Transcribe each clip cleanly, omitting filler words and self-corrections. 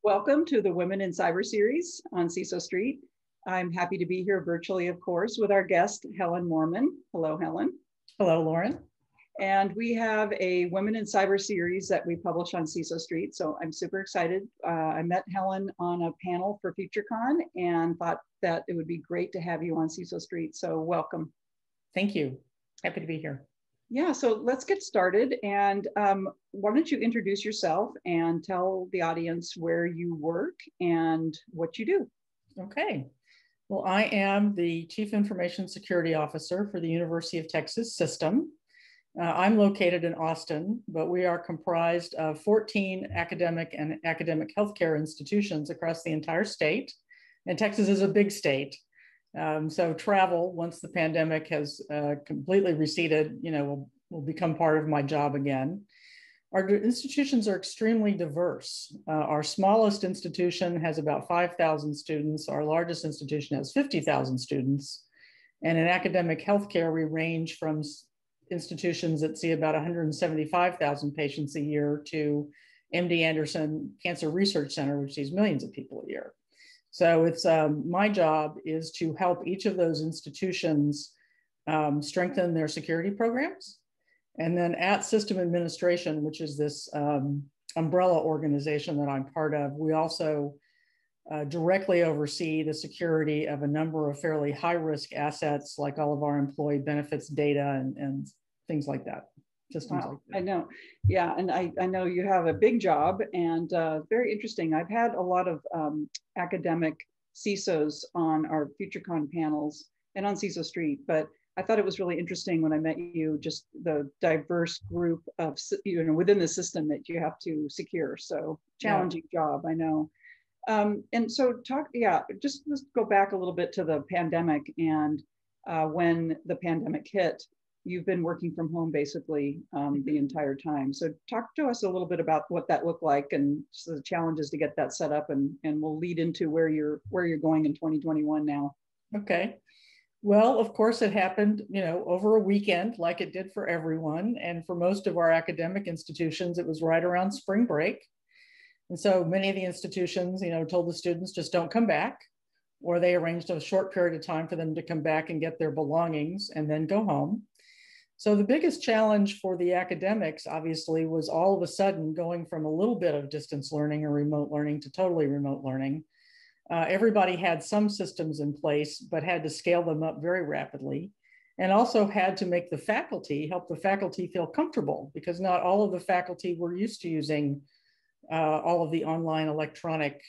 Welcome to the Women in Cyber series on CISO Street. I'm happy to be here virtually, of course, with our guest, Helen Mohrmann. Hello, Helen. Hello, Lauren. And we have a Women in Cyber series that we publish on CISO Street, so I'm super excited. I met Helen on a panel for FutureCon and thought that it would be great to have you on CISO Street, so welcome. Thank you. Happy to be here. Yeah, so let's get started. And why don't you introduce yourself and tell the audience where you work and what you do? Okay. Well, I am the Chief Information Security Officer for the University of Texas System. I'm located in Austin, but we are comprised of 14 academic and academic healthcare institutions across the entire state. And Texas is a big state. So travel, once the pandemic has completely receded, will become part of my job again. Our institutions are extremely diverse. Our smallest institution has about 5,000 students. Our largest institution has 50,000 students. And in academic healthcare, we range from institutions that see about 175,000 patients a year to MD Anderson Cancer Research Center, which sees millions of people a year. So it's my job is to help each of those institutions strengthen their security programs. And then at System Administration, which is this umbrella organization that I'm part of, we also directly oversee the security of a number of fairly high-risk assets, like all of our employee benefits data and things like that. Systems like that. I know. Yeah, and I know you have a big job and very interesting. I've had a lot of academic CISOs on our FutureCon panels and on CISO Street, but I thought it was really interesting when I met you, just the diverse group of, within the system that you have to secure. So challenging job, I know. And so just let's go back a little bit to the pandemic and when the pandemic hit. You've been working from home basically the entire time. So talk to us a little bit about what that looked like and the challenges to get that set up, and we'll lead into where you're going in 2021 now. Okay. Well, of course, it happened, over a weekend, like it did for everyone. And for most of our academic institutions, it was right around spring break. And so many of the institutions, told the students just don't come back, or they arranged a short period of time for them to come back and get their belongings and then go home. So the biggest challenge for the academics, obviously, was all of a sudden going from a little bit of distance learning or remote learning to totally remote learning. Everybody had some systems in place, but had to scale them up very rapidly, and also had to make help the faculty feel comfortable, because not all of the faculty were used to using all of the online electronic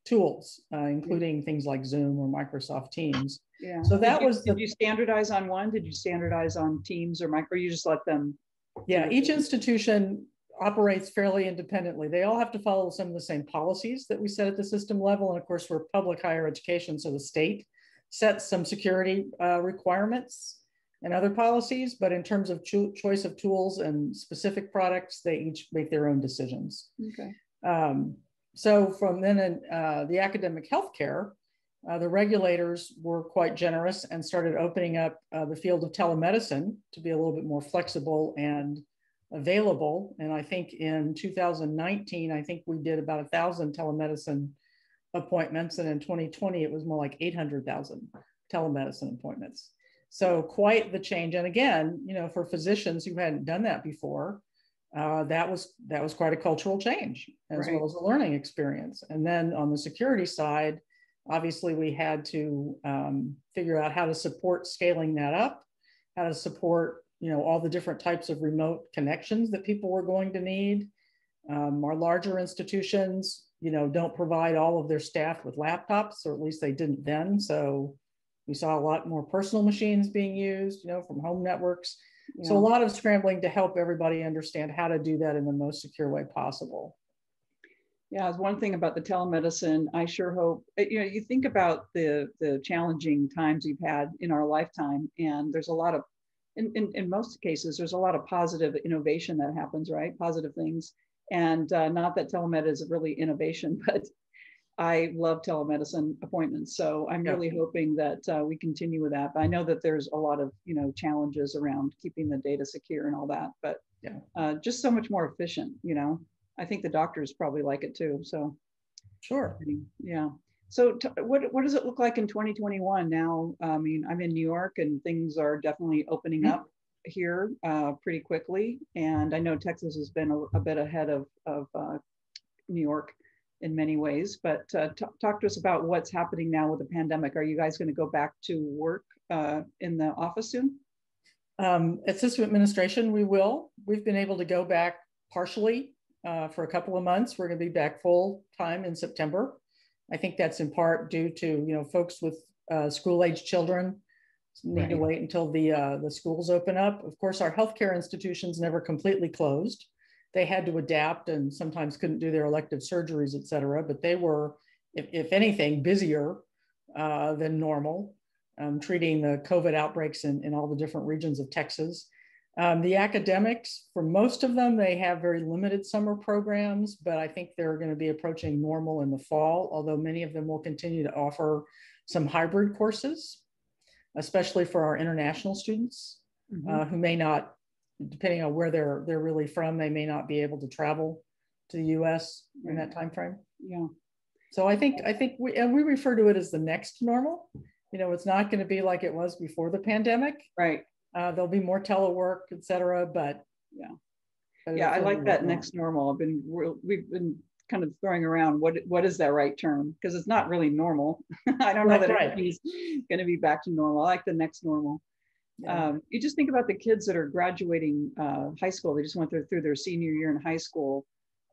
tools, including things like Zoom or Microsoft Teams. Yeah. So did you standardize on one? Did you standardize on Teams or you just let them? Yeah, each institution operates fairly independently. They all have to follow some of the same policies that we set at the system level. And of course, we're public higher education, so the state sets some security requirements and other policies. But in terms of choice of tools and specific products, they each make their own decisions. Okay. So from then in the academic healthcare, the regulators were quite generous and started opening up the field of telemedicine to be a little bit more flexible and available. And I think in 2019, we did about 1,000 telemedicine appointments. And in 2020, it was more like 800,000 telemedicine appointments. So quite the change. And again, for physicians who hadn't done that before, that was quite a cultural change, as well as a learning experience. And then on the security side, obviously we had to figure out how to support scaling that up, how to support all the different types of remote connections that people were going to need. Our larger institutions, don't provide all of their staff with laptops, or at least they didn't then. So we saw a lot more personal machines being used, from home networks. Yeah. So a lot of scrambling to help everybody understand how to do that in the most secure way possible. Yeah, one thing about the telemedicine, I sure hope, you think about the challenging times we've had in our lifetime, and there's a lot of, in most cases, there's a lot of positive innovation that happens, right? Positive things. And not that telemed is really innovation, but I love telemedicine appointments. So I'm really hoping that we continue with that. But I know that there's a lot of, challenges around keeping the data secure and all that, but just so much more efficient, I think the doctors probably like it too, so. Sure. Yeah. So what does it look like in 2021 now? I mean, I'm in New York and things are definitely opening up here pretty quickly. And I know Texas has been a bit ahead of New York in many ways, but talk to us about what's happening now with the pandemic. Are you guys going to go back to work in the office soon? At CISO administration, we will. We've been able to go back partially for a couple of months. We're going to be back full time in September. I think that's in part due to folks with school-age children need to wait until the schools open up. Of course, our healthcare institutions never completely closed. They had to adapt and sometimes couldn't do their elective surgeries, et cetera, but they were, if anything, busier than normal, treating the COVID outbreaks in all the different regions of Texas. The academics, for most of them, they have very limited summer programs, but I think they're going to be approaching normal in the fall, although many of them will continue to offer some hybrid courses, especially for our international students who may not, depending on where they're really from, they may not be able to travel to the US in that time frame. Yeah. So I think we refer to it as the next normal. It's not going to be like it was before the pandemic. Right. There'll be more telework, et cetera, but yeah, I like that next normal. We've been kind of throwing around what is that right term, because it's not really normal. I don't know that everything's going to be back to normal. I like the next normal. You just think about the kids that are graduating high school. They just went through their senior year in high school,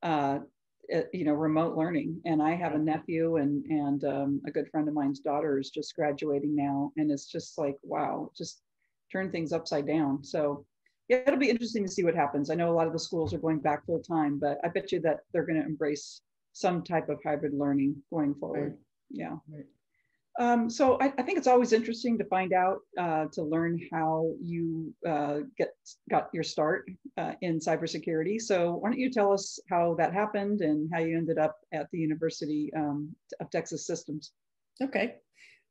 remote learning. And I have a nephew and a good friend of mine's daughter is just graduating now, and it's just like, wow, just turn things upside down. So yeah, it'll be interesting to see what happens. I know a lot of the schools are going back full time, but I bet you that they're going to embrace some type of hybrid learning going forward. Right. Yeah. Right. So I think it's always interesting to find out, to learn how you got your start in cybersecurity. So why don't you tell us how that happened and how you ended up at the University of Texas Systems? Okay.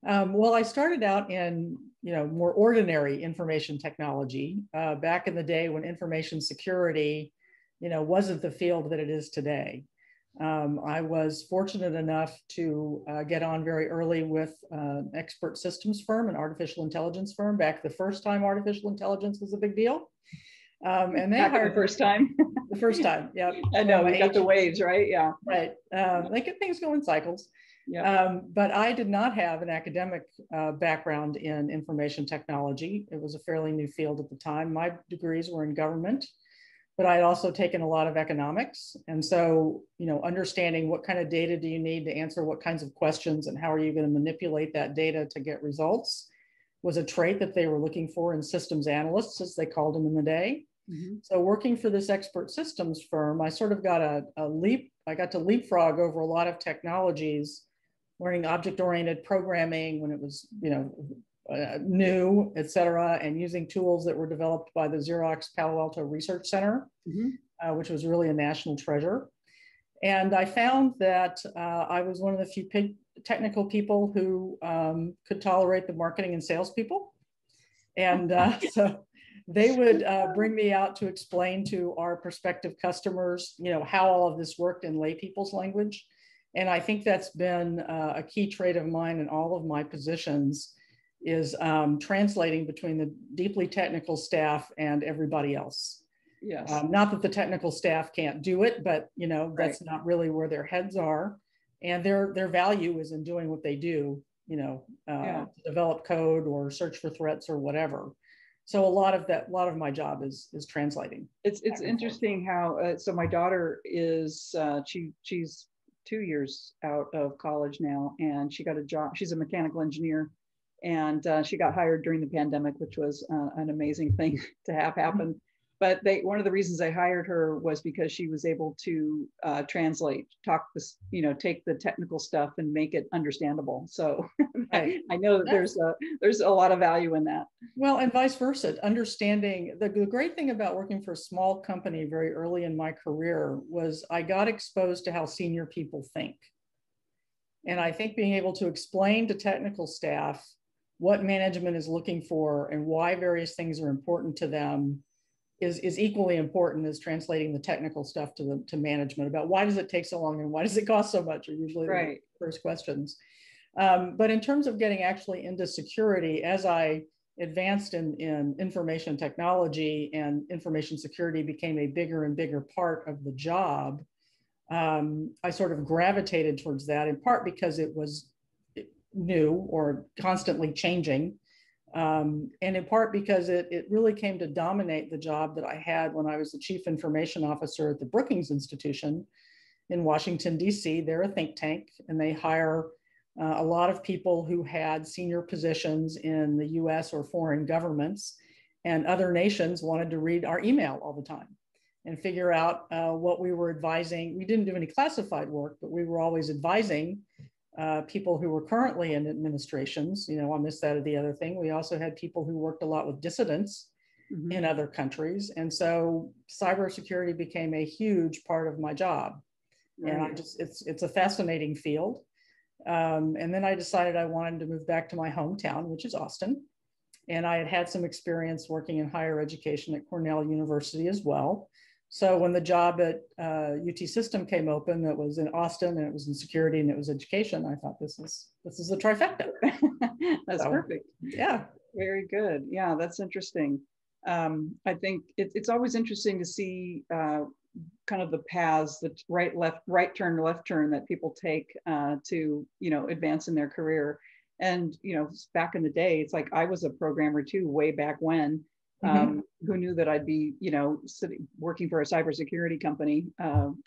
Well, I started out in more ordinary information technology back in the day when information security wasn't the field that it is today. I was fortunate enough to get on very early with an expert systems firm, an artificial intelligence firm, back the first time artificial intelligence was a big deal. And they hired the first time. The first time, yeah. I know, we got the waves, right? Yeah. Right. They get things going in cycles. Yeah. But I did not have an academic background in information technology. It was a fairly new field at the time. My degrees were in government, but I had also taken a lot of economics. And so, understanding what kind of data do you need to answer what kinds of questions and how are you going to manipulate that data to get results was a trait that they were looking for in systems analysts, as they called them in the day. So working for this expert systems firm, I sort of got I got to leapfrog over a lot of technologies, learning object-oriented programming when it was, new, et cetera, and using tools that were developed by the Xerox Palo Alto Research Center, which was really a national treasure. And I found that I was one of the few technical people who could tolerate the marketing and sales people. And so they would bring me out to explain to our prospective customers, how all of this worked in lay people's language. And I think that's been a key trait of mine in all of my positions is translating between the deeply technical staff and everybody else. Yes. Not that the technical staff can't do it, but that's not really where their heads are. And their value is in doing what they do, to develop code or search for threats or whatever. So a lot of my job is translating. It's interesting how, so my daughter is, she's 2 years out of college now, and she got a job. She's a mechanical engineer, and she got hired during the pandemic, which was an amazing thing to have happen. But one of the reasons I hired her was because she was able to translate, take the technical stuff and make it understandable. So I know that there's a lot of value in that. Well, and vice versa. Understanding the great thing about working for a small company very early in my career was I got exposed to how senior people think. And I think being able to explain to technical staff what management is looking for and why various things are important to them is equally important as translating the technical stuff to management about why does it take so long and why does it cost so much are usually the first questions. But in terms of getting actually into security, as I advanced in information technology and information security became a bigger and bigger part of the job, I sort of gravitated towards that, in part because it was new or constantly changing. And in part because it really came to dominate the job that I had when I was the chief information officer at the Brookings Institution in Washington, D.C. They're a think tank, and they hire a lot of people who had senior positions in the US or foreign governments, and other nations wanted to read our email all the time and figure out what we were advising. We didn't do any classified work, but we were always advising people who were currently in administrations, on this, that, or the other thing. We also had people who worked a lot with dissidents in other countries. And so cybersecurity became a huge part of my job. Right. And it's a fascinating field. And then I decided I wanted to move back to my hometown, which is Austin. And I had some experience working in higher education at Cornell University as well. So when the job at UT System came open, that was in Austin, and it was in security, and it was education, I thought this is a trifecta. That's perfect. Yeah. Very good. Yeah, that's interesting. I think it's always interesting to see kind of the paths, the right turn, left turn that people take to, advance in their career. And, back in the day, it's like I was a programmer too, way back when. Who knew that I'd be, working for a cybersecurity company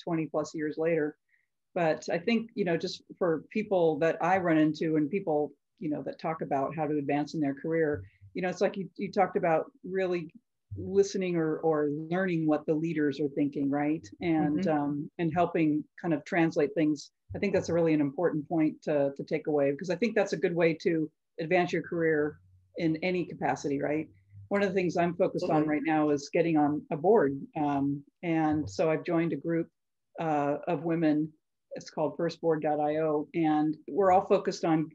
20 plus years later. But I think, just for people that I run into and people, that talk about how to advance in their career, it's like you talked about really listening or learning what the leaders are thinking, right? And and helping kind of translate things. I think that's really an important point to take away, because I think that's a good way to advance your career in any capacity, right? One of the things I'm focused on right now is getting on a board. And so I've joined a group of women. It's called firstboard.io. And we're all focused on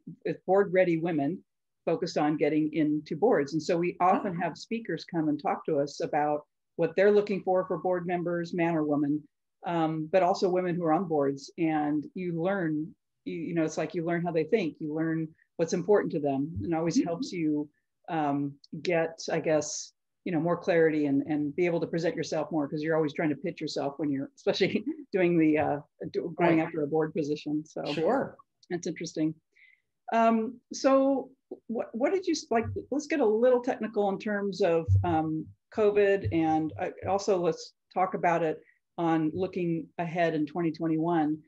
board-ready women focused on getting into boards. And so we often have speakers come and talk to us about what they're looking for board members, man or woman, but also women who are on boards. And you learn, it's like you learn how they think, you learn what's important to them, and always helps you get, I guess, more clarity and be able to present yourself more, because you're always trying to pitch yourself when you're, especially doing the going after a board position. So sure, that's interesting. So what did you like? Let's get a little technical in terms of COVID, and also let's talk about it on looking ahead in 2021.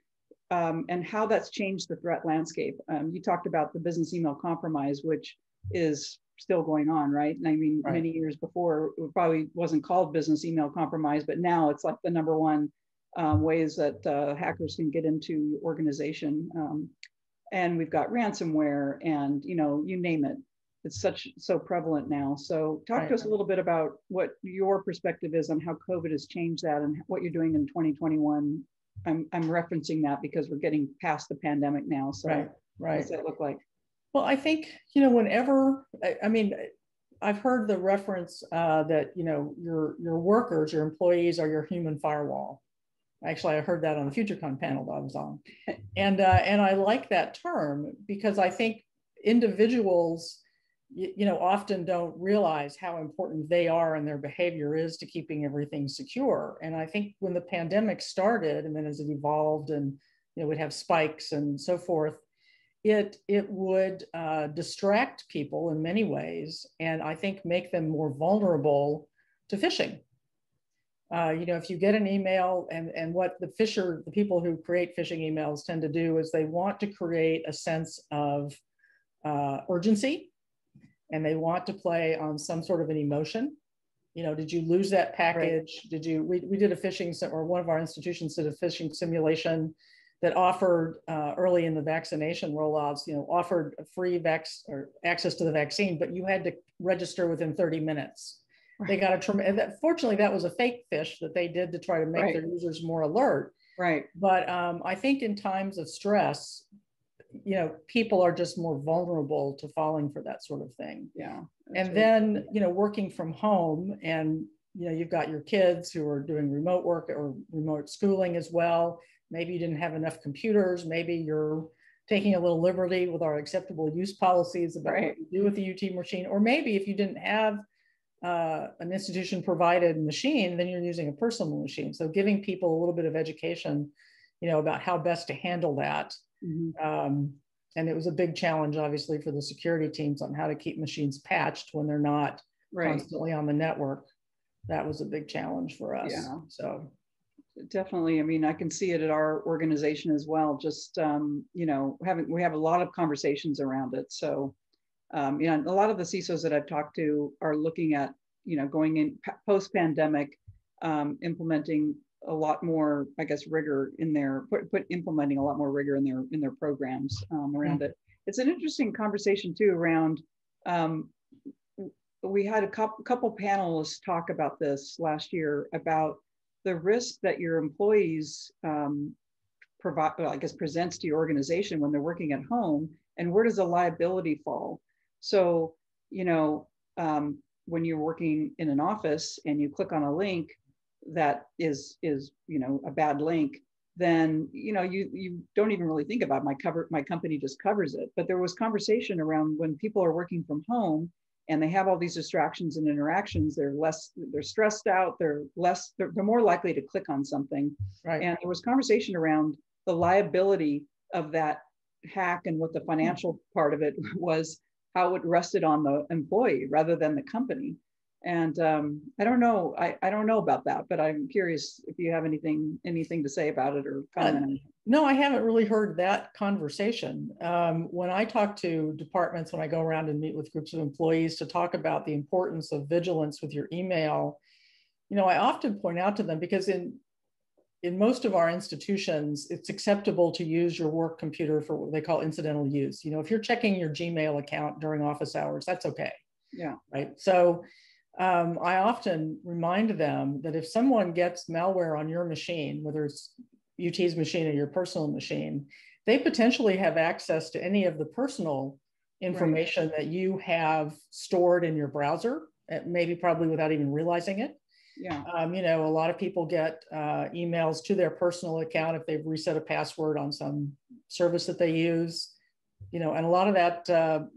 And how that's changed the threat landscape. You talked about the business email compromise, which is still going on, right? And I mean, many years before, it probably wasn't called business email compromise, but now it's like the number one ways that hackers can get into your organization. And we've got ransomware, and you name it. It's so prevalent now. So talk to us a little bit about what your perspective is on how COVID has changed that and what you're doing in 2021. I'm referencing that because we're getting past the pandemic now. So what's that look like? Well, I think, whenever, I mean, I've heard the reference that, your workers, your employees are your human firewall. Actually, I heard that on the FutureCon panel that I was on. And I like that term, because I think individuals, often don't realize how important they are and their behavior is to keeping everything secure. And I think when the pandemic started, and then as it evolved and, we'd have spikes and so forth, it would distract people in many ways, and I think make them more vulnerable to phishing. If you get an email, and what the people who create phishing emails tend to do is they want to create a sense of urgency, and they want to play on some sort of an emotion. Did you lose that package? Right. We did a phishing, or one of our institutions did a phishing simulation that offered early in the vaccination rollouts, offered a free or access to the vaccine, but you had to register within 30 minutes. Right. They got a tremendous, fortunately that was a fake phish that they did to try to make their users more alert. Right. But I think in times of stress, people are just more vulnerable to falling for that sort of thing. Yeah. And then, working from home and, you've got your kids who are doing remote work or remote schooling as well. Maybe you didn't have enough computers. Maybe you're taking a little liberty with our acceptable use policies about what you do with the UT machine. Or maybe if you didn't have an institution provided machine, then you're using a personal machine. So giving people a little bit of education, about how best to handle that. And it was a big challenge, obviously, for the security teams on how to keep machines patched when they're not constantly on the network. That was a big challenge for us. Yeah. So definitely. I mean, I can see it at our organization as well. Just, we have a lot of conversations around it. So, a lot of the CISOs that I've talked to are looking at, going in post-pandemic, implementing a lot more, I guess, rigor in their implementing a lot more rigor in their programs around it. It's an interesting conversation too around. We had a couple panelists talk about this last year about the risk that your employees presents to your organization when they're working at home, and where does the liability fall? So, when you're working in an office and you click on a link that is a bad link, then you don't even really think about my company just covers it. But there was conversation around when people are working from home and they have all these distractions and interactions, they're stressed out, they're more likely to click on something. Right. And there was conversation around the liability of that hack and what the financial part of it was, how it rested on the employee rather than the company. And I don't know about that, but I'm curious if you have anything to say about it or comment. No, I haven't really heard that conversation. When I talk to departments, when I go around and meet with groups of employees to talk about the importance of vigilance with your email, I often point out to them, because in most of our institutions, it's acceptable to use your work computer for what they call incidental use. If you're checking your Gmail account during office hours, that's okay. Yeah. Right. So I often remind them that if someone gets malware on your machine, whether it's UT's machine or your personal machine, they potentially have access to any of the personal information that you have stored in your browser, probably without even realizing it. Yeah. A lot of people get emails to their personal account if they've reset a password on some service that they use. And a lot of that,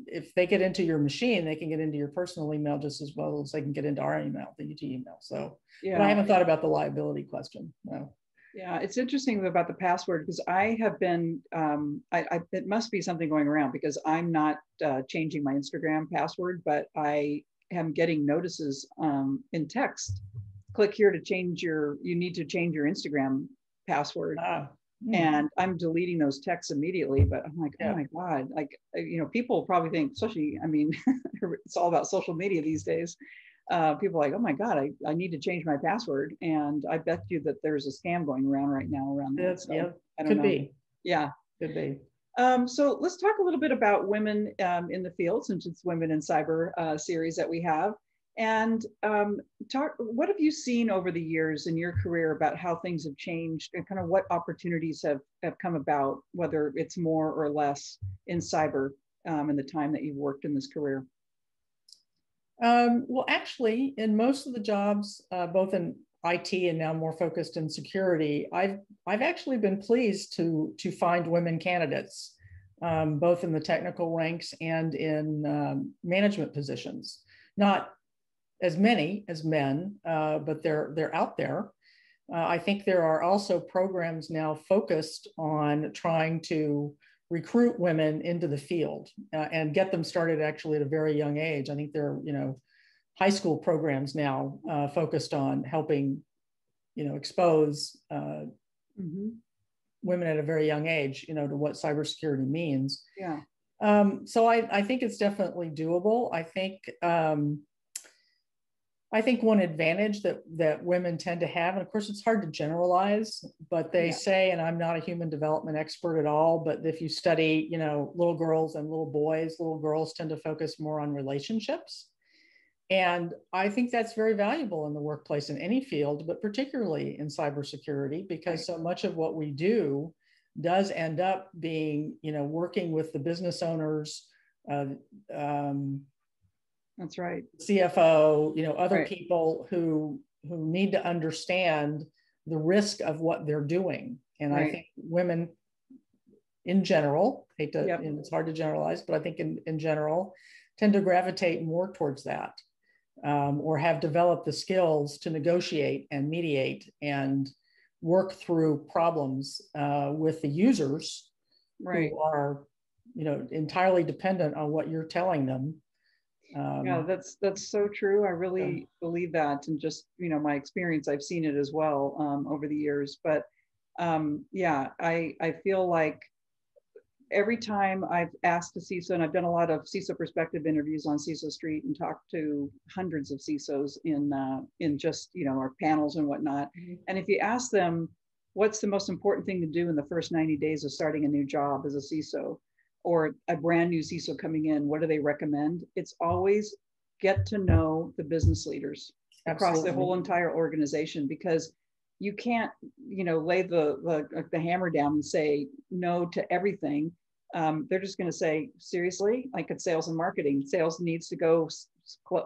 if they get into your machine, they can get into your personal email just as well as they can get into our email, the UT email. So but I haven't thought about the liability question. No. Yeah, it's interesting about the password, because I have been, it must be something going around, because I'm not changing my Instagram password, but I am getting notices in text. Click here to you need to change your Instagram password. And I'm deleting those texts immediately, but I'm like, oh my God, people probably think, especially, it's all about social media these days. People are like, oh my God, I need to change my password. And I bet you that there's a scam going around right now around that. So, I don't know. Could be. Yeah. Could be. So let's talk a little bit about women in the field, since it's Women in Cyber series that we have. And what have you seen over the years in your career about how things have changed and kind of what opportunities have come about, whether it's more or less in cyber in the time that you've worked in this career? Well, actually, in most of the jobs, both in IT and now more focused in security, I've actually been pleased to find women candidates, both in the technical ranks and in management positions. Not as many as men, but they're out there. I think there are also programs now focused on trying to recruit women into the field and get them started actually at a very young age. I think there are, high school programs now focused on helping, expose women at a very young age, to what cybersecurity means. Yeah. So I think it's definitely doable. I think one advantage that women tend to have, and of course it's hard to generalize, but they say, and I'm not a human development expert at all, but if you study, little girls and little boys, little girls tend to focus more on relationships. And I think that's very valuable in the workplace in any field, but particularly in cybersecurity, because so much of what we do does end up being, working with the business owners, that's right. CFO, other people who need to understand the risk of what they're doing. And I think women in general, hate to, and it's hard to generalize, but I think in general, tend to gravitate more towards that, or have developed the skills to negotiate and mediate and work through problems with the users who are, entirely dependent on what you're telling them. Yeah, that's so true. I really believe that, and just my experience, I've seen it as well over the years. But yeah, I feel like every time I've asked a CISO, and I've done a lot of CISO perspective interviews on CISO Street and talked to hundreds of CISOs in just our panels and whatnot. And if you ask them, what's the most important thing to do in the first 90 days of starting a new job as a CISO, or a brand new CISO coming in, what do they recommend? It's always get to know the business leaders across the whole entire organization, because you can't, lay the hammer down and say no to everything. They're just going to say, seriously, like it's sales and marketing. Sales needs to go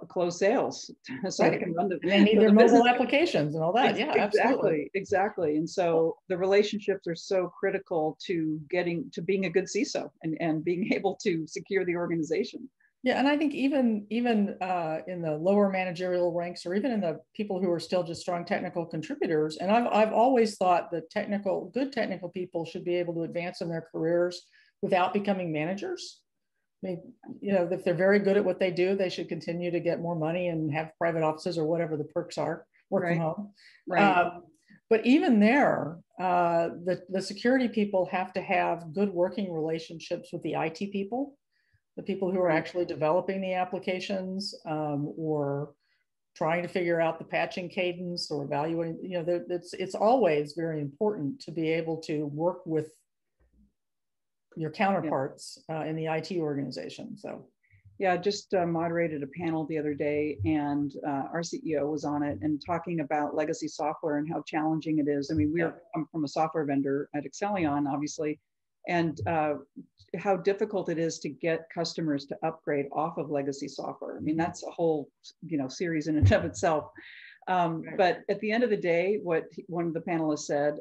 close sales so they can run the. They need their mobile applications and all that. Yeah, absolutely. Exactly. And so the relationships are so critical to being a good CISO and being able to secure the organization. Yeah, and I think even in the lower managerial ranks, or even in the people who are still just strong technical contributors, and I've always thought that good technical people should be able to advance in their careers without becoming managers. I mean, if they're very good at what they do, they should continue to get more money and have private offices or whatever the perks are, work from home. But even there, the security people have to have good working relationships with the IT people, the people who are actually developing the applications, or trying to figure out the patching cadence or evaluating. It's always very important to be able to work with your counterparts in the IT organization. So yeah, just moderated a panel the other day, and our CEO was on it and talking about legacy software and how challenging it is. I mean, I'm from a software vendor at Excellion, obviously, and how difficult it is to get customers to upgrade off of legacy software. I mean, that's a whole series in and of itself. But at the end of the day, what one of the panelists said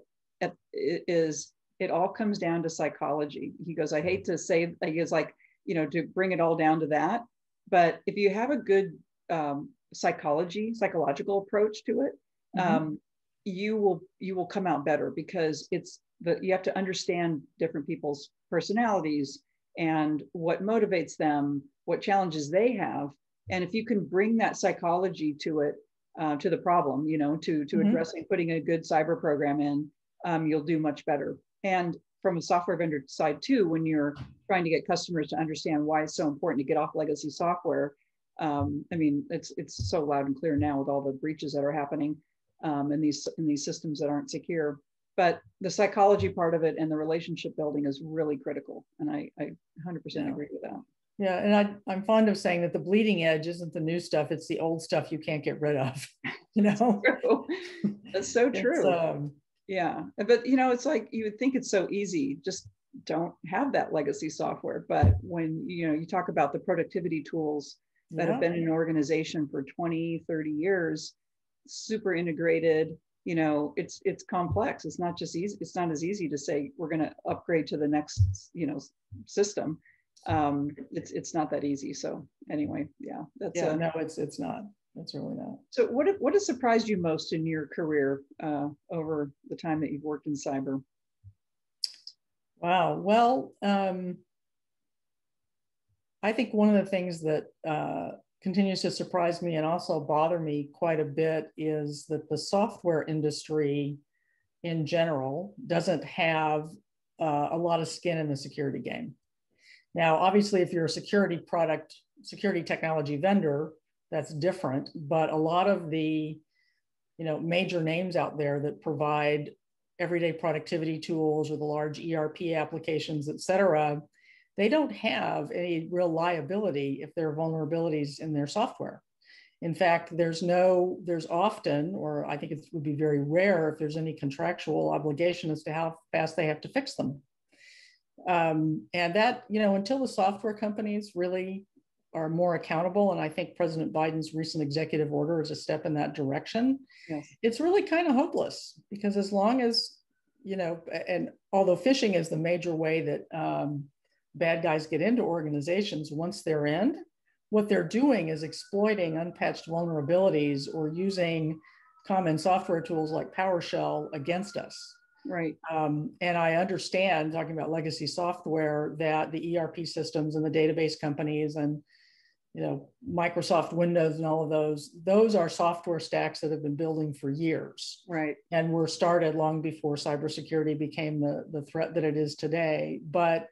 is, it all comes down to psychology. He goes, I hate to say, to bring it all down to that, but if you have a good psychological approach to it, you will come out better, because you have to understand different people's personalities and what motivates them, what challenges they have. And if you can bring that psychology to it, to the problem, to addressing, putting a good cyber program in, you'll do much better. And from a software vendor side too, when you're trying to get customers to understand why it's so important to get off legacy software, I mean, it's so loud and clear now with all the breaches that are happening in these systems that aren't secure. But the psychology part of it and the relationship building is really critical, and I 100% agree with that. Yeah, and I'm fond of saying that the bleeding edge isn't the new stuff; it's the old stuff you can't get rid of. That's true. That's so true. Yeah, but it's like, you would think it's so easy, just don't have that legacy software. But when you talk about the productivity tools that have been in an organization for 20, 30 years, super integrated, it's complex. It's not just easy. It's not as easy to say we're going to upgrade to the next system. It's not that easy. So anyway, yeah, that's no, it's not. It's really not. So what has surprised you most in your career over the time that you've worked in cyber? Wow. Well, I think one of the things that continues to surprise me and also bother me quite a bit is that the software industry in general doesn't have a lot of skin in the security game. Now, obviously, if you're a security technology vendor, that's different, but a lot of the major names out there that provide everyday productivity tools or the large ERP applications, et cetera, they don't have any real liability if there are vulnerabilities in their software. In fact, there's often, or I think it would be very rare, if there's any contractual obligation as to how fast they have to fix them. And that, until the software companies really are more accountable. And I think President Biden's recent executive order is a step in that direction. Yes. It's really kind of hopeless because as long as, and although phishing is the major way that bad guys get into organizations, once they're in, what they're doing is exploiting unpatched vulnerabilities or using common software tools like PowerShell against us. Right. And I understand, talking about legacy software, that the ERP systems and the database companies and Microsoft Windows and all of those are software stacks that have been building for years. Right. And were started long before cybersecurity became the threat that it is today. But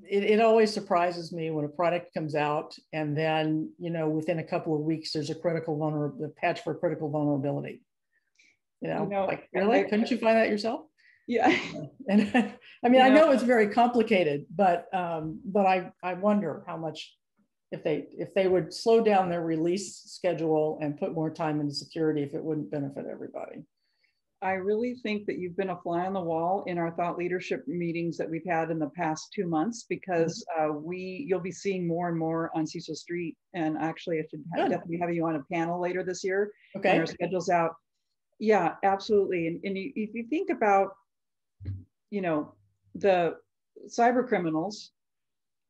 it always surprises me when a product comes out and then, within a couple of weeks, there's a patch for a critical vulnerability. Like, really? Couldn't you find that yourself? Yeah. And I mean, I know it's very complicated, but I wonder how much, if they would slow down their release schedule and put more time into security, if it wouldn't benefit everybody. I really think that you've been a fly on the wall in our thought leadership meetings that we've had in the past 2 months, because you'll be seeing more and more on CISO Street. And actually, I should definitely have you on a panel later this year. Okay. When our schedule's out. Yeah, absolutely. And if you think about, the cyber criminals,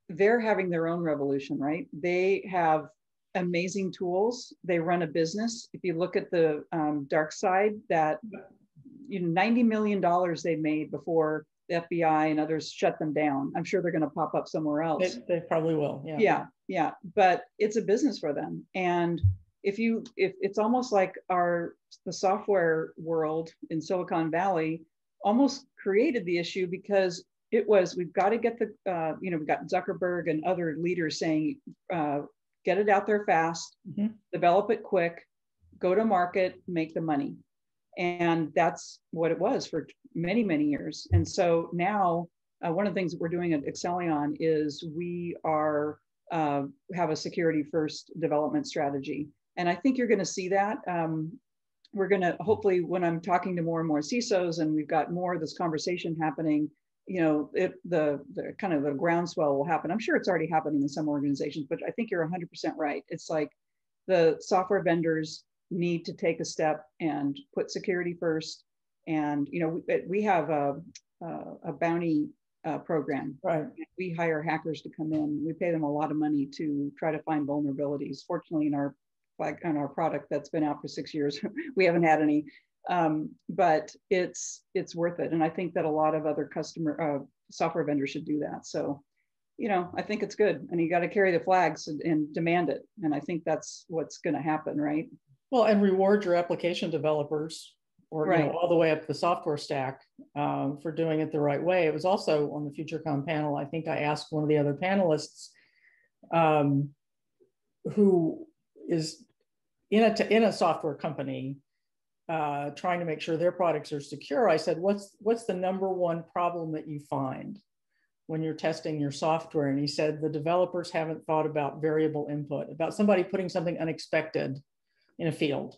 they're having their own revolution, right? They have amazing tools. They run a business. If you look at the dark side, that $90 million they made before the FBI and others shut them down. I'm sure they're going to pop up somewhere else. They probably will. Yeah. Yeah. But it's a business for them. And if it's almost like the software world in Silicon Valley almost created the issue, because we've got to get we've got Zuckerberg and other leaders saying, get it out there fast, develop it quick, go to market, make the money. And that's what it was for many, many years. And so now one of the things that we're doing at Excellion is we have a security first development strategy. And I think you're going to see that. We're going to, hopefully, when I'm talking to more and more CISOs and we've got more of this conversation happening, the kind of the groundswell will happen. I'm sure it's already happening in some organizations, but I think you're 100% right. It's like the software vendors need to take a step and put security first. And, we have a bounty program. Right. We hire hackers to come in. We pay them a lot of money to try to find vulnerabilities. Fortunately, in our product that's been out for 6 years, we haven't had any. But it's worth it. And I think that a lot of other software vendors should do that. So, I think it's good. And you got to carry the flags and demand it. And I think that's what's going to happen, right? Well, and reward your application developers, or right. All the way up the software stack for doing it the right way. It was also on the FutureCon panel. I think I asked one of the other panelists who is in a software company trying to make sure their products are secure. I said, what's the number one problem that you find when you're testing your software? And he said, the developers haven't thought about variable input, about somebody putting something unexpected in a field.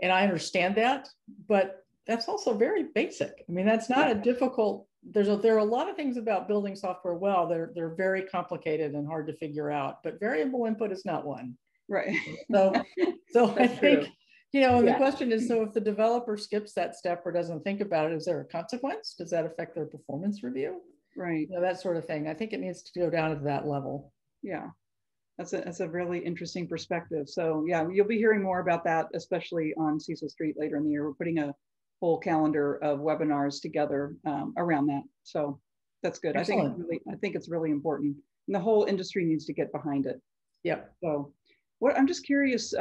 And I understand that, but that's also very basic. I mean, that's not a difficult, there are a lot of things about building software well, they're very complicated and hard to figure out, but variable input is not one. Right. So I think, and the question is, so if the developer skips that step or doesn't think about it, is there a consequence? Does that affect their performance review? Right. That sort of thing. I think it needs to go down to that level. Yeah. That's a really interesting perspective. So yeah, you'll be hearing more about that, especially on CISO Street later in the year. We're putting a whole calendar of webinars together around that. So that's good. Excellent. I think it's really important, and the whole industry needs to get behind it. Yep. So I'm just curious,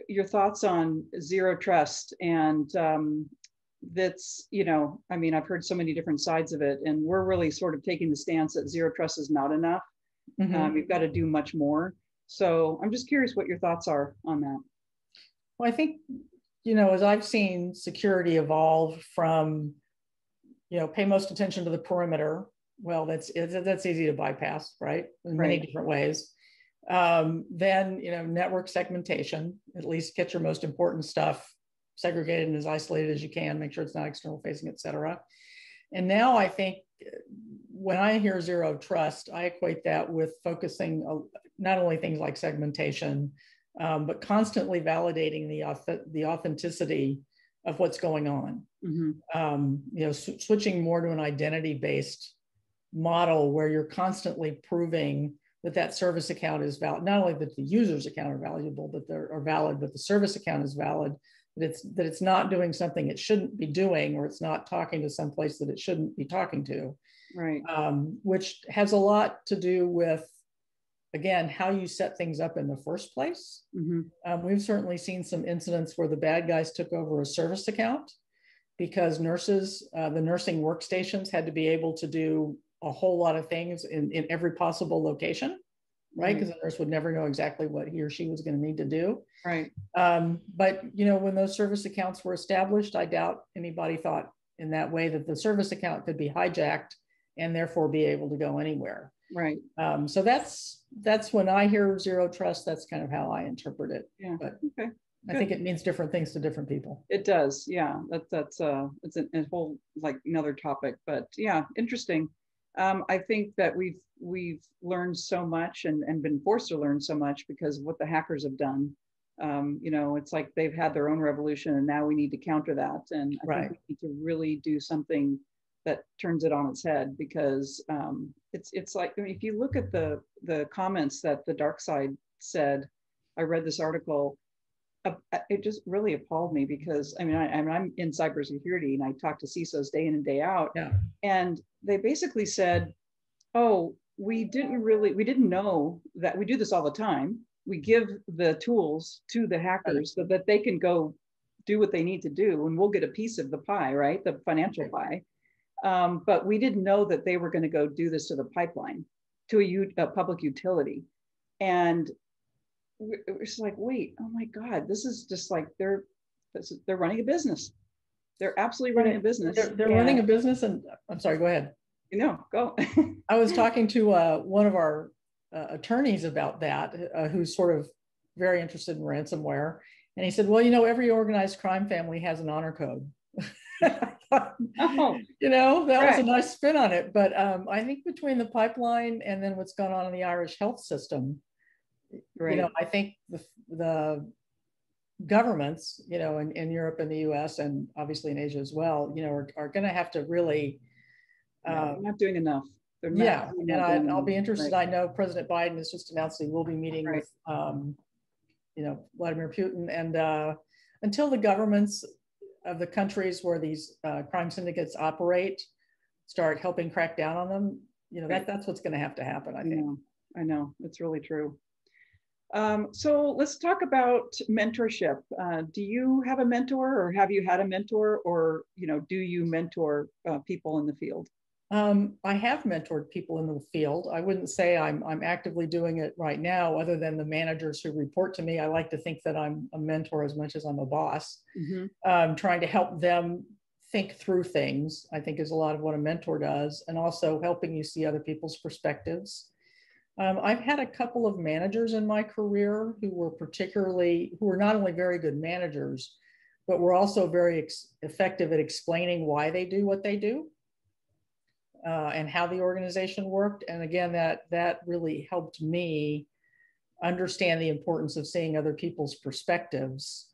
your thoughts on zero trust, and that's, I've heard so many different sides of it, and we're really sort of taking the stance that zero trust is not enough. We've got to do much more. So I'm just curious what your thoughts are on that. Well, I think, as I've seen security evolve from, pay most attention to the perimeter. Well, that's easy to bypass, right? In many different ways. Then, network segmentation, at least get your most important stuff segregated and as isolated as you can, make sure it's not external facing, et cetera. And now I think when I hear zero trust, I equate that with focusing not only things like segmentation, but constantly validating the authenticity of what's going on. Switching more to an identity-based model where you're constantly proving that service account is valid, not only that the user's account are valuable, but are valid, but the service account is valid, that it's not doing something it shouldn't be doing, or it's not talking to some place that it shouldn't be talking to. Right. Which has a lot to do with, again, how you set things up in the first place. We've certainly seen some incidents where the bad guys took over a service account because nurses, the nursing workstations had to be able to do a whole lot of things in every possible location, right? Because the nurse would never know exactly what he or she was going to need to do. Right. But when those service accounts were established, I doubt anybody thought in that way that the service account could be hijacked and therefore be able to go anywhere. Right. So that's when I hear zero trust, that's kind of how I interpret it. Yeah. But okay. I think it means different things to different people. It does. Yeah. It's a whole, like, another topic, but yeah, interesting. I think that we've learned so much and been forced to learn so much because of what the hackers have done. It's like they've had their own revolution and now we need to counter that. And I think we need to really do something that turns it on its head, because it's like, I mean, if you look at the comments that the dark side said, I read this article, it just really appalled me, because I'm in cybersecurity and I talk to CISOs day in and day out. Yeah. And they basically said, oh, we didn't know that we do this all the time. We give the tools to the hackers so that they can go do what they need to do, and we'll get a piece of the pie, right? The financial pie. But we didn't know that they were going to go do this to the pipeline, to a public utility. And it was like, wait, oh my God, this is just like they're running a business. They're absolutely running a business. They're running a business. And I'm sorry, go ahead. Go. I was talking to one of our attorneys about that, who's sort of very interested in ransomware. And he said, well, every organized crime family has an honor code. That was a nice spin on it. But I think between the pipeline and then what's gone on in the Irish health system, I think the governments, in Europe and the US and obviously in Asia as well, are going to have to really. They're not doing enough. I'll be interested. I know President Biden has just announced he will be meeting with, Vladimir Putin, and until the governments of the countries where these crime syndicates operate start helping crack down on them, that's what's going to have to happen. I think. I know. It's really true. So let's talk about mentorship. Do you have a mentor, or have you had a mentor, or do you mentor people in the field? I have mentored people in the field. I wouldn't say I'm actively doing it right now, other than the managers who report to me. I like to think that I'm a mentor as much as I'm a boss. Trying to help them think through things, I think, is a lot of what a mentor does, and also helping you see other people's perspectives. I've had a couple of managers in my career who were not only very good managers, but were also very effective at explaining why they do what they do. And how the organization worked. And again, that really helped me understand the importance of seeing other people's perspectives,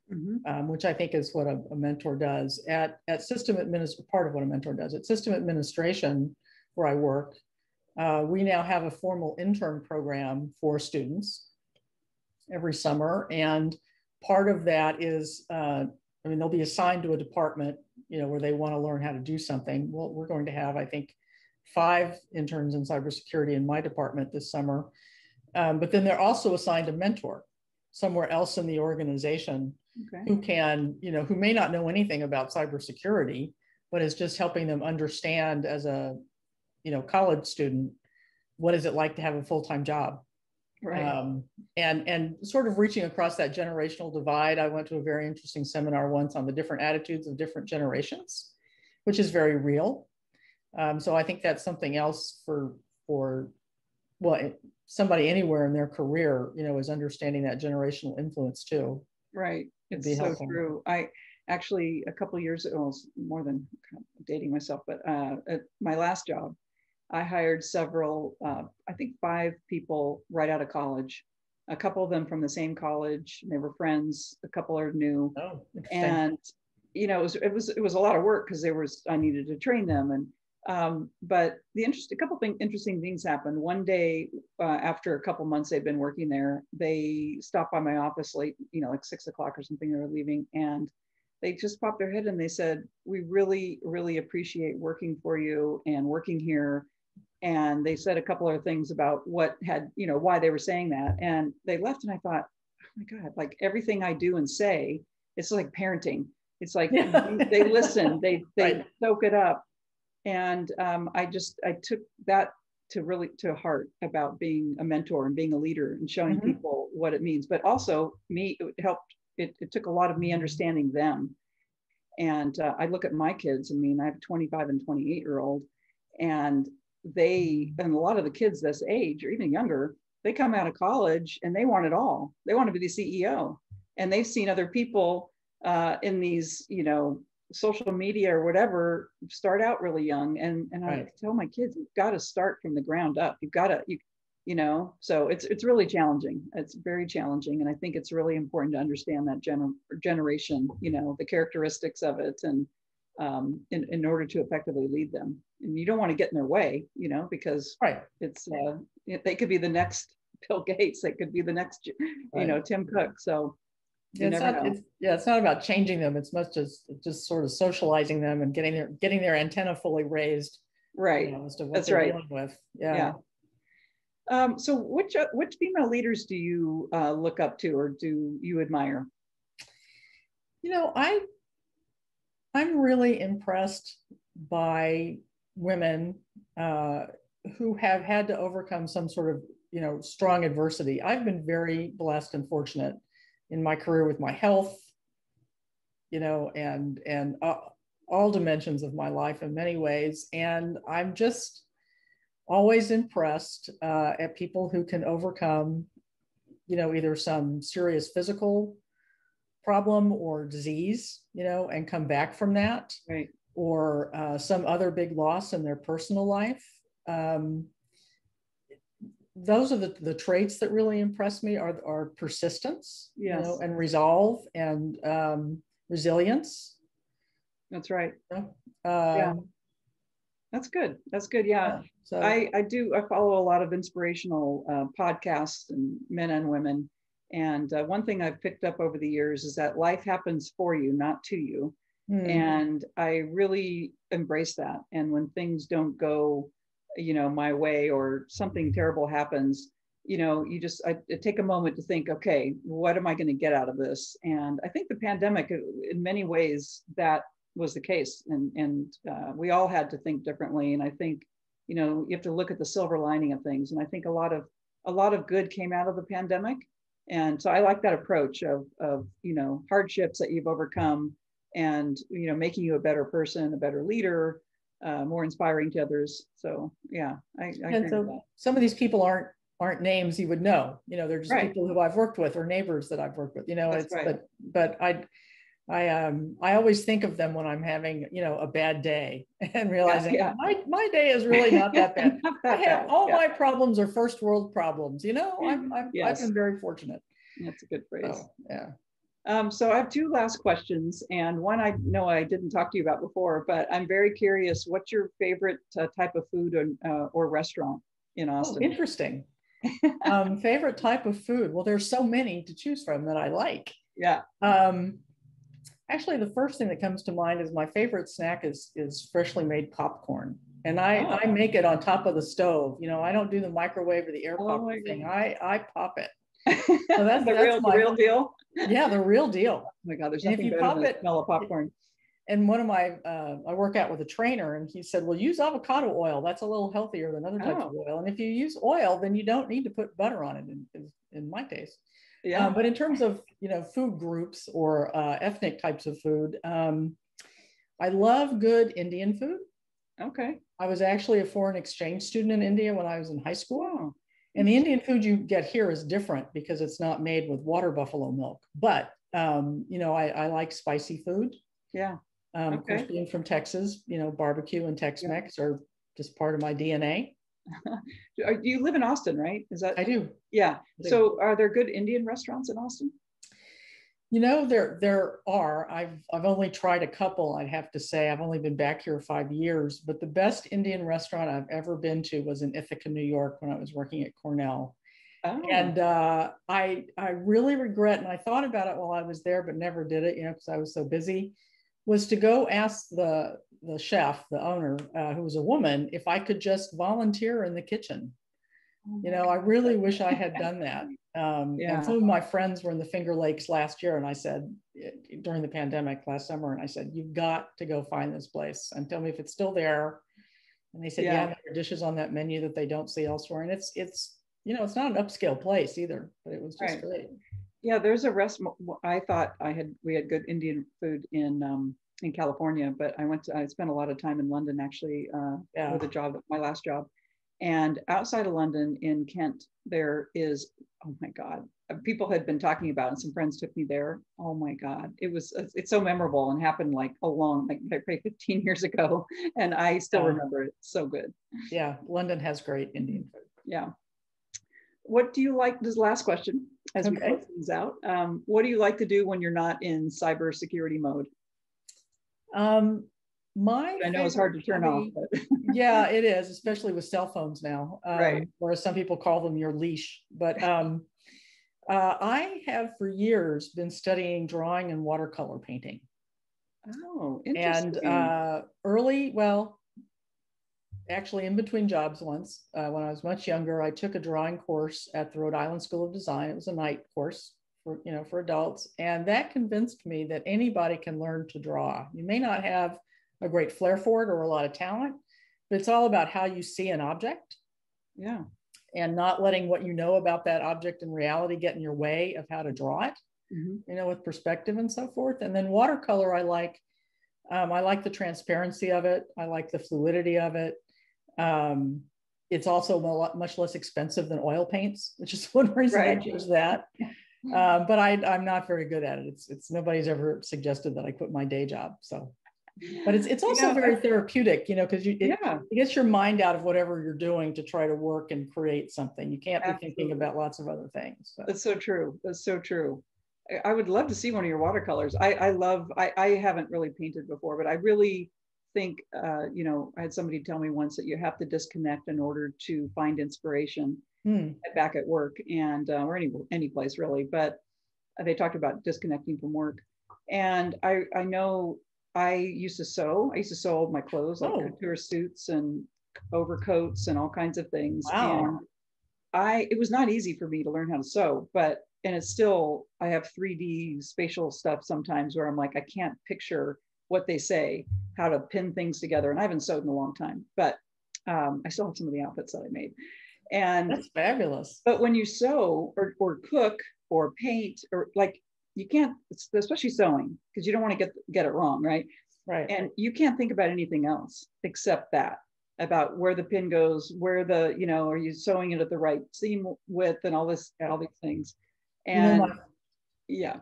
which I think is what a mentor does. At system administration, part of what a mentor does. At system administration, where I work, we now have a formal intern program for students every summer. And part of that is, they'll be assigned to a department, where they want to learn how to do something. Well, we're going to have, I think, 5 interns in cybersecurity in my department this summer. But then they're also assigned a mentor somewhere else in the organization who can, who may not know anything about cybersecurity, but is just helping them understand as a, college student, what is it like to have a full-time job? Right. And sort of reaching across that generational divide. I went to a very interesting seminar once on the different attitudes of different generations, which is very real. So I think that's something else for somebody anywhere in their career, is understanding that generational influence too. Right. It's so true. actually a couple of years ago, well, more than dating myself, but at my last job, I hired several, I think 5 people right out of college, a couple of them from the same college. They were friends, a couple are new. Oh, interesting. And, you know, it was a lot of work because I needed to train them. And, but a couple of interesting things happened. One day, after a couple months they'd been working there, they stopped by my office late, you know, like 6 o'clock or something, they were leaving. And they just popped their head and they said, we really, really appreciate working for you and working here. And they said a couple of things about what had, you know, why they were saying that. And they left and I thought, oh my God, like everything I do and say, it's like parenting. It's like they listen, they right. Soak it up. And I took that to heart about being a mentor and being a leader and showing people what it means. But also it helped, it took a lot of me understanding them. And I look at my kids, I mean, I have a 25 and 28-year-old, and a lot of the kids this age or even younger, they come out of college and they want it all. They want to be the CEO, and they've seen other people in these, you know, social media or whatever start out really young. And right. I tell my kids, you've got to start from the ground up. You've got to, you know, so it's really challenging. It's very challenging. And I think it's really important to understand that generation, you know, the characteristics of it, and in order to effectively lead them. And you don't want to get in their way, you know, because right. It's they could be the next Bill Gates, they could be the next, you know, Tim Cook. So it's not about changing them. It's much as just sort of socializing them and getting their antenna fully raised, right? You know, as to what they're dealing with. Yeah. So which female leaders do you look up to or do you admire? You know, I'm really impressed by women who have had to overcome some sort of, you know, strong adversity. I've been very blessed and fortunate in my career with my health, you know, and all dimensions of my life in many ways. And I'm just always impressed at people who can overcome, you know, either some serious physical problem or disease, you know, and come back from that, right. Or some other big loss in their personal life. Those are the traits that really impress me are persistence, yes. You know, and resolve and resilience. That's right. Yeah. That's good. That's good. Yeah. So I follow a lot of inspirational podcasts and men and women. And one thing I've picked up over the years is that life happens for you, not to you. And I really embrace that. And when things don't go, you know, my way or something terrible happens, you know, I take a moment to think, okay, what am I going to get out of this? And I think the pandemic, in many ways, that was the case. And we all had to think differently. And I think, you know, you have to look at the silver lining of things. And I think a lot of good came out of the pandemic. And so I like that approach of you know, hardships that you've overcome and, you know, making you a better person, a better leader, more inspiring to others. So yeah, I agree with that. Some of these people aren't names you would know, you know, they're just right. People who I've worked with or neighbors that I've worked with, you know. That's it's right. But I always think of them when I'm having, you know, a bad day and realizing my day is really not that bad. Not that bad. All my problems are first world problems, you know. I've been very fortunate. That's a good phrase. So, yeah. So I have 2 last questions, and one I know I didn't talk to you about before, but I'm very curious. What's your favorite type of food or restaurant in Austin? Oh, interesting. Favorite type of food? Well, there's so many to choose from that I like. Yeah. Actually, the first thing that comes to mind is my favorite snack is freshly made popcorn, and I make it on top of the stove. You know, I don't do the microwave or the air popper thing. I pop it. So that's the real deal. Yeah, the real deal. Oh my God, there's nothing better than the smell of popcorn. And one of my, I work out with a trainer, and he said, well, use avocado oil. That's a little healthier than other types of oil. And if you use oil, then you don't need to put butter on it, in my case. Yeah. But in terms of, you know, food groups or ethnic types of food, I love good Indian food. Okay. I was actually a foreign exchange student in India when I was in high school. Oh. And the Indian food you get here is different because it's not made with water buffalo milk, but You know, I like spicy food. Yeah. Of course, Okay. being from Texas, you know, barbecue and Tex-Mex are just part of my DNA. You live in Austin, right? Is that? I do. Yeah. I do. So are there good Indian restaurants in Austin? You know, there are. I've only tried a couple, I'd have to say. I've only been back here 5 years, but the best Indian restaurant I've ever been to was in Ithaca, New York, when I was working at Cornell. Oh, And I really regret, and I thought about it while I was there, but never did it, you know, because I was so busy, was to go ask the chef, the owner, who was a woman, if I could just volunteer in the kitchen. You know, I really wish I had done that. yeah. And some of my friends were in the Finger Lakes last year, and I said, during the pandemic last summer, and I said, you've got to go find this place and tell me if it's still there. And they said, yeah, there are dishes on that menu that they don't see elsewhere. And it's you know, it's not an upscale place either, but it was just great. Yeah, there's a restaurant. I thought we had good Indian food in California, but I spent a lot of time in London actually with a job, my last job. And outside of London in Kent, there is, oh my God, people had been talking about it, and some friends took me there. Oh my God, it's so memorable and happened like like 15 years ago. And I still remember it. So good. Yeah, London has great Indian food. Yeah. What do you like? This last question as we close things out. What do you like to do when you're not in cybersecurity mode? I know it's hard to turn off, but yeah, it is, especially with cell phones now, right. or as some people call them, your leash. But I have for years been studying drawing and watercolor painting. Oh, interesting. And actually in between jobs once, when I was much younger, I took a drawing course at the Rhode Island School of Design. It was a night course for adults. And that convinced me that anybody can learn to draw. You may not have a great flair for it or a lot of talent, but it's all about how you see an object. Yeah. And not letting what you know about that object in reality get in your way of how to draw it, you know, with perspective and so forth. And then watercolor, I like the transparency of it. I like the fluidity of it. It's also much less expensive than oil paints, which is one reason I chose that. But I'm not very good at it. It's nobody's ever suggested that I quit my day job. So, but it's also very therapeutic, you know, because it gets your mind out of whatever you're doing to try to work and create something. You can't be thinking about lots of other things. So. That's so true. That's so true. I would love to see one of your watercolors. I haven't really painted before, but I really think, you know, I had somebody tell me once that you have to disconnect in order to find inspiration back at work and or any place really. But they talked about disconnecting from work, and I know I used to sew. I used to sew all my clothes, like couture suits and overcoats and all kinds of things. Wow. And it was not easy for me to learn how to sew, and it's still, I have 3D spatial stuff sometimes where I'm like, I can't picture what they say, how to pin things together. And I haven't sewed in a long time, but I still have some of the outfits that I made. And that's fabulous. But when you sew or cook or paint, or like, you can't, especially sewing, because you don't want to get it wrong, right? Right. And you can't think about anything else except that, about where the pin goes, where you know, are you sewing it at the right seam width and all these things. And yeah.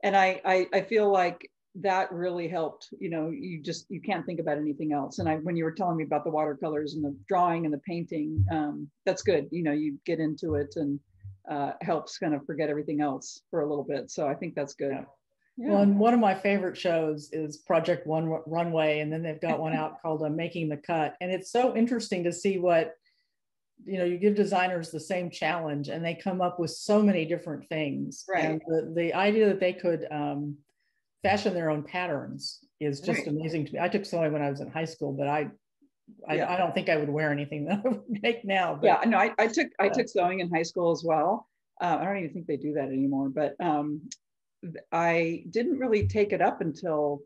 And I feel like that really helped. You know, you can't think about anything else. And when you were telling me about the watercolors and the drawing and the painting, that's good. You know, you get into it and helps kind of forget everything else for a little bit. So I think that's good. Yeah. Well, and one of my favorite shows is Project One Runway, and then they've got one out called Making the Cut. And it's so interesting to see what, you know, you give designers the same challenge and they come up with so many different things. Right. And the idea that they could fashion their own patterns is just amazing to me. I took sewing when I was in high school, but I don't think I would wear anything that I would make now. But, yeah, no, I took sewing in high school as well. I don't even think they do that anymore, but I didn't really take it up until,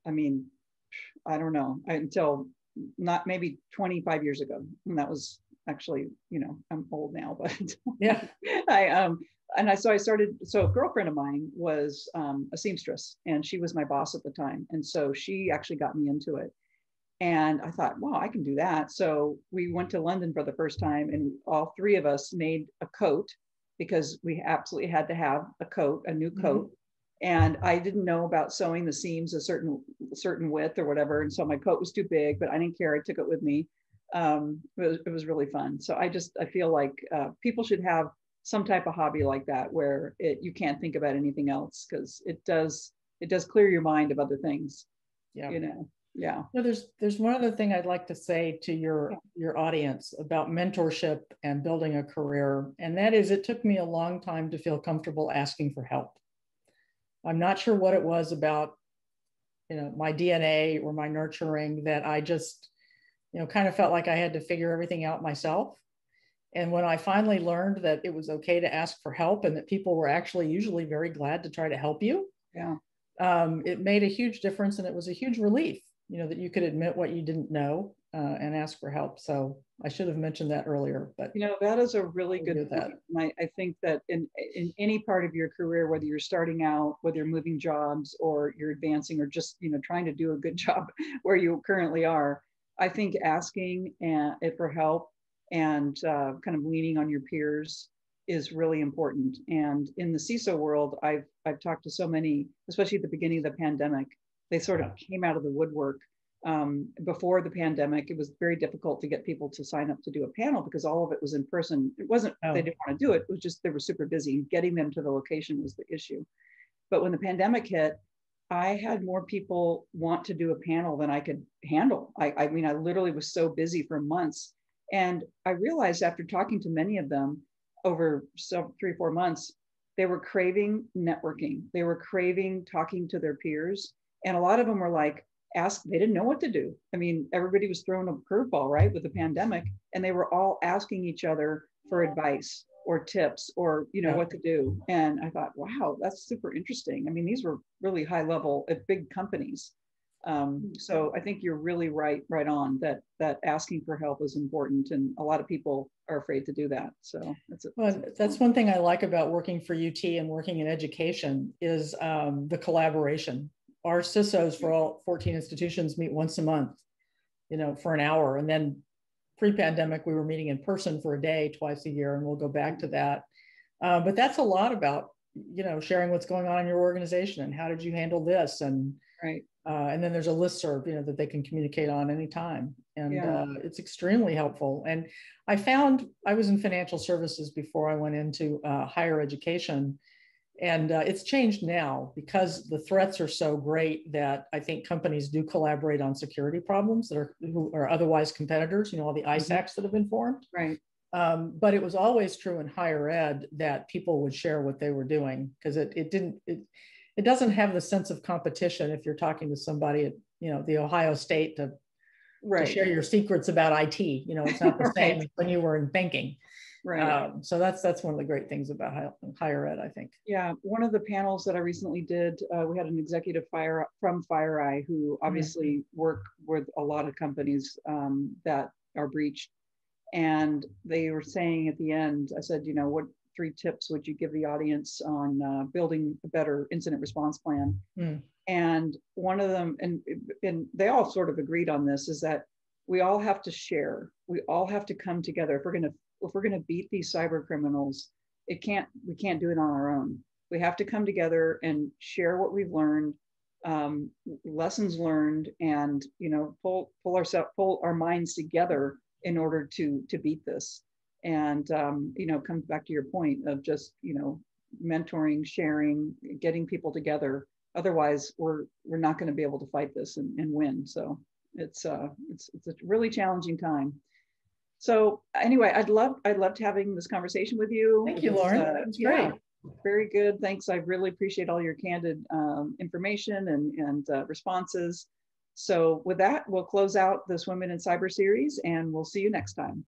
I mean, I don't know, until not maybe 25 years ago. And that was actually, you know, I'm old now, but yeah. So a girlfriend of mine was a seamstress, and she was my boss at the time. And so she actually got me into it. And I thought, wow, I can do that. So we went to London for the first time, and all three of us made a coat, because we absolutely had to have a coat, a new coat And I didn't know about sewing the seams a certain width or whatever. And so my coat was too big, but I didn't care. I took it with me. It was really fun. So I feel like people should have some type of hobby like that where you can't think about anything else, because it does clear your mind of other things. Yeah. You know. Yeah. No, there's one other thing I'd like to say to your audience about mentorship and building a career, and that is, it took me a long time to feel comfortable asking for help. I'm not sure what it was about, my DNA or my nurturing, that I just, kind of felt like I had to figure everything out myself. And when I finally learned that it was okay to ask for help and that people were actually usually very glad to try to help you, yeah, it made a huge difference, and it was a huge relief, that you could admit what you didn't know and ask for help. So I should have mentioned that earlier, but that is a really good point. And I think that in any part of your career, whether you're starting out, whether you're moving jobs or you're advancing, or just trying to do a good job where you currently are, I think asking for help and kind of leaning on your peers is really important. And in the CISO world, I've talked to so many, especially at the beginning of the pandemic. They sort of came out of the woodwork. Before the pandemic, it was very difficult to get people to sign up to do a panel because all of it was in person. It wasn't they didn't want to do it. It was just they were super busy. Getting them to the location was the issue. But when the pandemic hit, I had more people want to do a panel than I could handle. I mean, I literally was so busy for months. And I realized after talking to many of them over 3 or 4 months, they were craving networking. They were craving talking to their peers. And a lot of them were like, they didn't know what to do. I mean, everybody was thrown a curveball, right, with the pandemic, and they were all asking each other for advice or tips or, what to do. And I thought, wow, that's super interesting. I mean, these were really high level at big companies. So I think you're really right on that asking for help is important, and a lot of people are afraid to do that. So that's one thing I like about working for UT and working in education is the collaboration. Our CISOs for all 14 institutions meet once a month, for an hour. And then pre-pandemic, we were meeting in person for a day, twice a year, and we'll go back to that. But that's a lot about, sharing what's going on in your organization and how did you handle this? And right. And then there's a listserv, that they can communicate on anytime. And it's extremely helpful. And I found I was in financial services before I went into higher education. And it's changed now because the threats are so great that I think companies do collaborate on security problems who are otherwise competitors, all the ISACs that have been formed. Right. But it was always true in higher ed that people would share what they were doing, because it doesn't have the sense of competition if you're talking to somebody at, the Ohio State to share your secrets about IT. It's not the same as when you were in banking. Right. So that's one of the great things about higher ed, I think. Yeah. One of the panels that I recently did, we had an executive from FireEye who obviously work with a lot of companies that are breached. And they were saying at the end, I said, what 3 tips would you give the audience on building a better incident response plan? And one of them, and they all sort of agreed on this, is that we all have to share. We all have to come together. If we're gonna beat these cyber criminals, we can't do it on our own. We have to come together and share what we've learned, lessons learned, and pull our minds together in order to beat this. And comes back to your point of just mentoring, sharing, getting people together. Otherwise, we're not going to be able to fight this and win. So it's a really challenging time. So anyway, I loved having this conversation with you. Thank you, Lauren. That's great. Very good. Thanks. I really appreciate all your candid information and responses. So with that, we'll close out this Women in Cyber series, and we'll see you next time.